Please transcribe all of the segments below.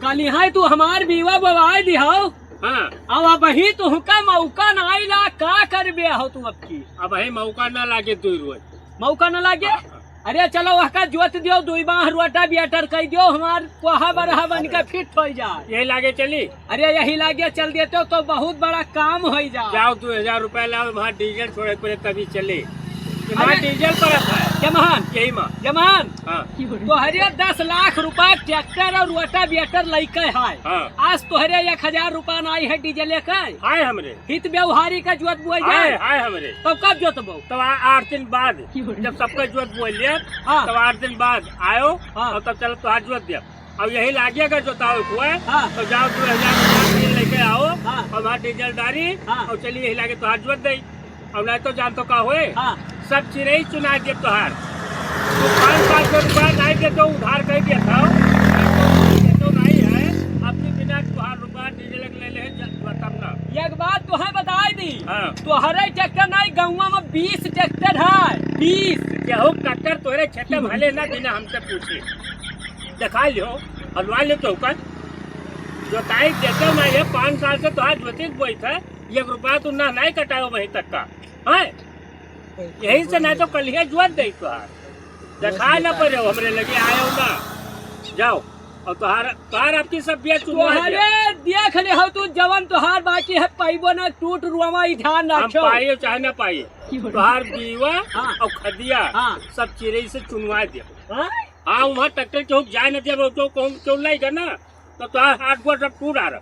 कल यहाँ तू हमार बीवा बवाए दिहाओ। हाँ अब वही तुहका मौका न आईला का कर बे हो तू अब की। अब है मौका ना लागे तू रोज मौका न लागे। अरे चलो वह जोत दियो दुई बाह रोटा बियाटर कह दियो हमार कोहा बरहा बन के फिट हो जाए। यही लागे चली। अरे यही लागे चल देते तो बहुत बड़ा काम हो जाए। जाओ 2000 रुपया लाओ वहाँ डीजल छोड़े पड़े तभी चले। वहाँ डीजल पर है जमान यही माँ जमान। हाँ तोहरे 10 लाख रुपया ट्रैक्टर और रोटा बियाटर लैके है। हाँ आज तोहरे 1000 रुपया न आई है डीजल के। हाय हमरे हित व्यवहारी का जोत बुआ जाए। हाय हमरे तब कब जोतबो? तब 8 दिन बाद जब सबका जोत बोल लिया हाँ। तब 8 दिन बाद आयो हाँ। और तब चलो तो हाथ जोत दिया। अब यही लागेगा जोताओ हुआ हाँ। तो जाओ 2000 रुपया लेके आओ हाँ। और वहाँ डीजल डाली हाँ। और चलिए यही लागे तो हाथ जोत दे। अब नहीं तो जान तो का हुए हाँ। सब चिड़ई चुना दिए तोहार तो 500 रुपया नहीं दे तो उधार कह दिया था तो नहीं है अपनी बिना तुहार रुपया डीजल ले ले तब ना। एक बात तुहे बताई दी। हाँ। तोहरे ट्रैक्टर नहीं गाँव में 20 ट्रैक्टर है 20। केहू ट्रैक्टर तोहरे क्षेत्र में भले ना बिना हमसे पूछे दिखा लियो हलवा लियो तो कर जोताई देते नहीं है 5 साल से तुहार ज्योतिष बोई था 1 रुपया तू ना नहीं कटाओ वहीं तक का है यही से नहीं तो कल ही जोत दे तुहार दिखा ना पड़े हमरे लगे आयो ना जाओ और तुहार आपकी सब बेच तोहरे देख ले हो तू जवन तोहार बाकी है पैबो ना टूट रुआ ध्यान हम रखो। पाइए चाहे ना पाइए तुहार बीवा हाँ। और खदिया हाँ। सब चिड़ई से चुनवा दिया। हाँ? हाँ वहाँ ट्रैक्टर क्यों जाए न दिया तो क्यों लाएगा ना तो तुहार हाथ गोड़ सब टूट आ रहा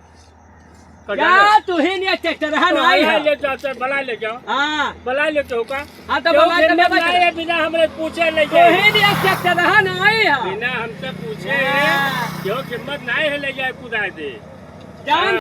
क्या तू ही नहीं ट्रैक्टर है ना आई है। ले जाओ सर बला ले जाओ हाँ बला ले तो का हाँ तो बना के ले नहीं बिना हमरे पूछे ले तू जाए ही नहीं ट्रैक्टर है ना आई है। बिना हमसे पूछे हाँ। क्यों हिम्मत नहीं है ले जाए कुदाए दे जान